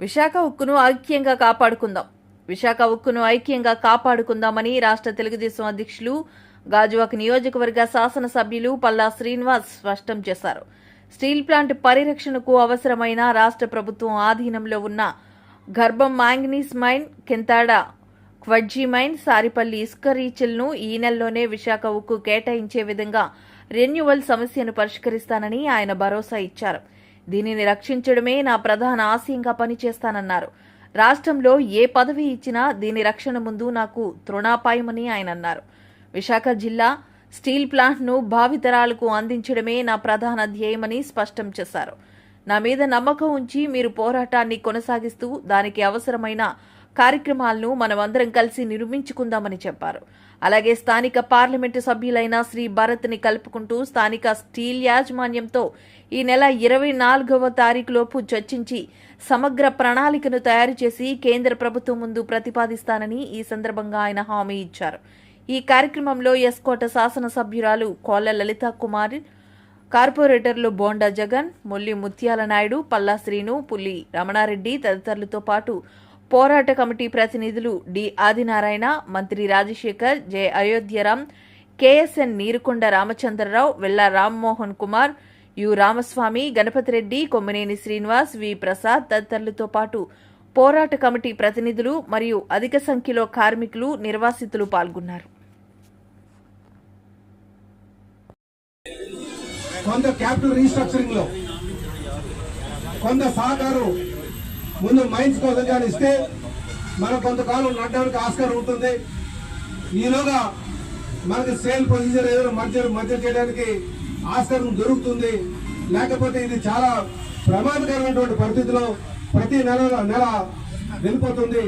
విశాఖ ఉక్కును ఐక్యంగా కాపాడుకుందాం. విశాఖ ఉక్కును ఐక్యంగా కాపాడుకుందామని రాష్ట్ర తెలుగుదేశం అధ్యక్షులు గాజువాక నియోజకవర్గ శాసనసభ్యులు పల్లా శ్రీనివాస్ స్పష్టం చేశారు. స్టీల్ ప్లాంట్ పరిరక్షణకు అవసరమైన రాష్ట్ర ప్రభుత్వం ఆధీనంలో ఉన్న గర్భం మ్యాంగనీస్ మైన్, కింతాడ క్వడ్జీ మైన్, సారిపల్లి ఇసుక రీచ్లను ఈ నెలలోనే విశాఖ ఉక్కు కేటాయించే విధంగా రెన్యువల్ సమస్యను పరిష్కరిస్తానని ఆయన భరోసా ఇచ్చారు. దీనిని రక్షించడమే నా ప్రధాన ఆశయంగా పనిచేస్తానన్నారు. రాష్ట్రంలో ఏ పదవి ఇచ్చినా దీని రక్షణ ముందు నాకు తృణాపాయమని ఆయన అన్నారు. విశాఖ జిల్లా స్టీల్ ప్లాంట్ను భావితరాలకు అందించడమే నా ప్రధాన ధ్యేయమని స్పష్టం చేశారు. నా మీద నమ్మకం ఉంచి మీరు పోరాటాన్ని కొనసాగిస్తూ దానికి అవసరమైన కార్యక్రమాలను మనమందరం కలిసి నిర్మించుకుందామని చెప్పారు. అలాగే స్థానిక పార్లమెంటు సభ్యులైన శ్రీ భరత్ని కలుపుకుంటూ స్థానిక స్టీల్ యాజమాన్యంతో ఈ నెల 24వ తారీఖులోపు చర్చించి సమగ్ర ప్రణాళికను తయారు చేసి కేంద్ర ప్రభుత్వం ముందు ప్రతిపాదిస్తానని ఈ సందర్భంగా ఆయన హామీ ఇచ్చారు. ఈ కార్యక్రమంలో ఎస్కోట శాసనసభ్యురాలు కోళ్ల లలితా కుమార్, కార్పొరేటర్లు బోండా జగన్, ముల్లి ముత్యాల నాయుడు, పల్లా శ్రీను, పుల్లి రమణారెడ్డి తదితరులతో పాటు పోరాట కమిటీ ప్రతినిధులు D Adinarayana, Mantri Rajasekhar, J Ayodhyaram, KSN Neerukonda Ramachandra Rao, Vella Rammohan Kumar, U Ramaswamy, Ganapathi Reddy, Kommineni Srinivas, V Prasad తదితరులతో పాటు పోరాట కమిటీ ప్రతినిధులు మరియు అధిక సంఖ్యలో కార్మికులు, నిర్వాసితులు పాల్గొన్నారు. కొంత క్యాపిటల్ రీస్ట్రక్చరింగ్ లో కొంత సహకారం ముందు మైన్స్ కోసం కానీ ఇస్తే మనం కొంతకాలం నడడానికి ఆస్కారం ఉంటుంది. ఈలోగా మనకి సేల్ ప్రొసీజర్ ఏదైనా మధ్య చేయడానికి ఆస్కారం దొరుకుతుంది. లేకపోతే ఇది చాలా ప్రమాదకరమైనటువంటి పరిస్థితిలో ప్రతి నెల వెళ్ళిపోతుంది.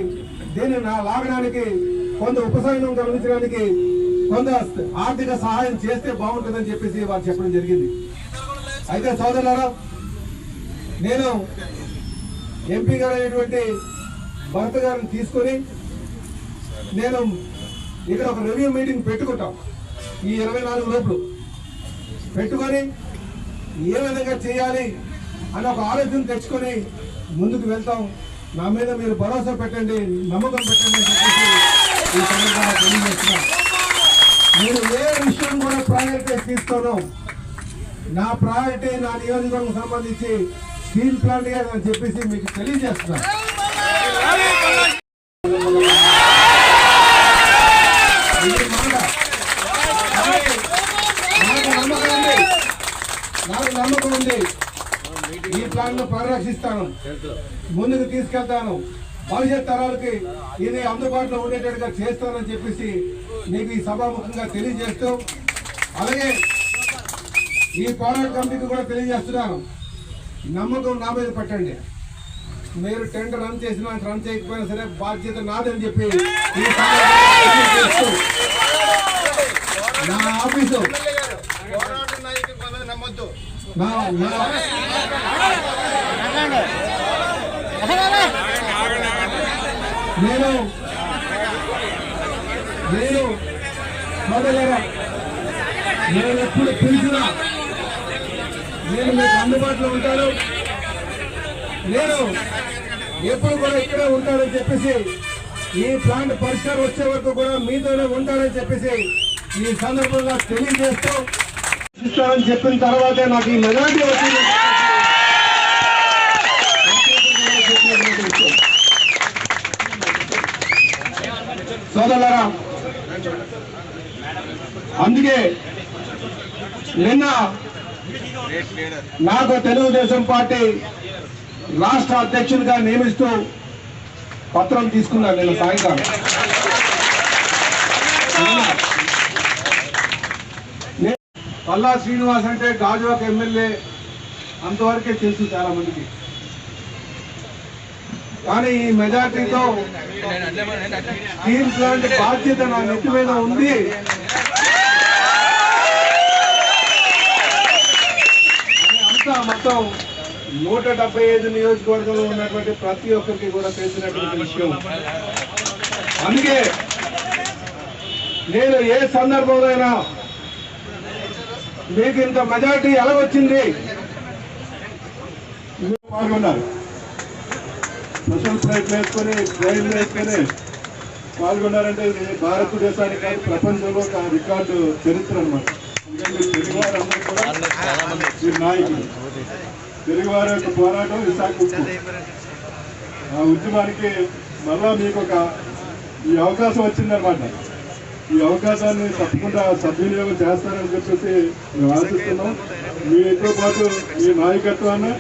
దీన్ని లాగడానికి కొంత ఉపశమనం గమనించడానికి కొంత ఆర్థిక సహాయం చేస్తే బాగుంటుందని చెప్పేసి వారు చెప్పడం జరిగింది. అయితే సోదరులారా, నేను ఎంపీ గారు అయినటువంటి భరత్ గారిని తీసుకొని నేను ఇక్కడ ఒక రివ్యూ మీటింగ్ పెట్టుకుంటాం. ఈ 24 లోపల పెట్టుకొని ఏ విధంగా చేయాలి అని ఒక ఆలోచన తెచ్చుకొని ముందుకు వెళ్తాం. నా మీద మీరు భరోసా పెట్టండి, నమ్మకం పెట్టండి అని చెప్పేసి ఈ సందర్భంగా తెలియజేస్తున్నాం. నేను ఏ విషయం కూడా ప్రయారిటీ తీసుకోను. నా ప్రయారిటీ నా నియోజకవర్గం సంబంధించి స్టీల్ ప్లాంట్ అని చెప్పేసి మీకు తెలియజేస్తున్నాను. నాకు నమ్మకం ఉంది. ఈ ప్లాంట్ ను పరిరక్షిస్తాను, ముందుకు తీసుకెళ్తాను, భవిష్యత్ తరాలకి ఇది అందుబాటులో ఉండేటట్టుగా చేస్తానని చెప్పేసి మీకు ఈ సభాముఖంగా తెలియజేస్తూ, అలాగే ఈ పోరాట కమిటీకి కూడా తెలియజేస్తున్నాను. నమ్మకం నా మీద పెట్టండి. మీరు టెండర్ రన్ చేసినా రన్ చేయకపోయినా సరే బాధ్యత నాదని చెప్పి నా ఆఫీసు నేను నేను ఎప్పుడు పిలిచినా నేను మీకు అందుబాటులో ఉంటాను. నేను ఎప్పుడు కూడా ఇక్కడే ఉంటానని చెప్పేసి, ఈ ప్లాంట్ పరిష్కారం వచ్చే వరకు కూడా మీతోనే ఉంటానని చెప్పేసి ఈ సందర్భంగా తెలియజేస్తూ ఇస్తానని చెప్పిన తర్వాతే నాకు ఈ మెజారిటీ వచ్చింది. సోదరులారా, అందుకే నిన్న నాకు తెలుగుదేశం పార్టీ రాష్ట్ర అధ్యక్షుడిగా నియమిస్తూ పత్రం తీసుకున్నాను. నిన్న సాయంకాలం పల్లా శ్రీనివాస్ అంటే గాజువాక ఎమ్మెల్యే అంతవరకే తెలుసు చాలా మందికి. కానీ ఈ మెజార్టీతో స్టీల్ ప్లాంట్ బాధ్యత నా నెత్తి మీద ఉంది. అంతా మొత్తం 175 నియోజకవర్గంలో ఉన్నటువంటి ప్రతి ఒక్కరికి కూడా తెలిసినటువంటి విషయం. అందుకే నేను ఏ సందర్భంలో అయినా మీకు ఇంత మెజారిటీ ఎలా వచ్చింది పాల్గొన్నారు. స్పెషల్ ఫ్లైట్లు వేసుకొని ట్రైన్లు వేసుకొని పాల్గొన్నారంటే ఇది భారతదేశానికి కాదు ప్రపంచంలో ఒక రికార్డు చరిత్ర అన్నమాట. ఎందుకంటే తెలుగు వారందరూ కూడా ఈ నాయకులు. తెలుగు వారి యొక్క పోరాటం విశాఖ ఉక్కు. ఆ ఉద్యమానికి మళ్ళా మీకు ఈ అవకాశం వచ్చిందనమాట. ఈ అవకాశాన్ని తప్పకుండా సద్వినియోగం చేస్తారని చెప్పేసి మేము ఆశిస్తున్నాం. మీతో పాటు మీ నాయకత్వాన్ని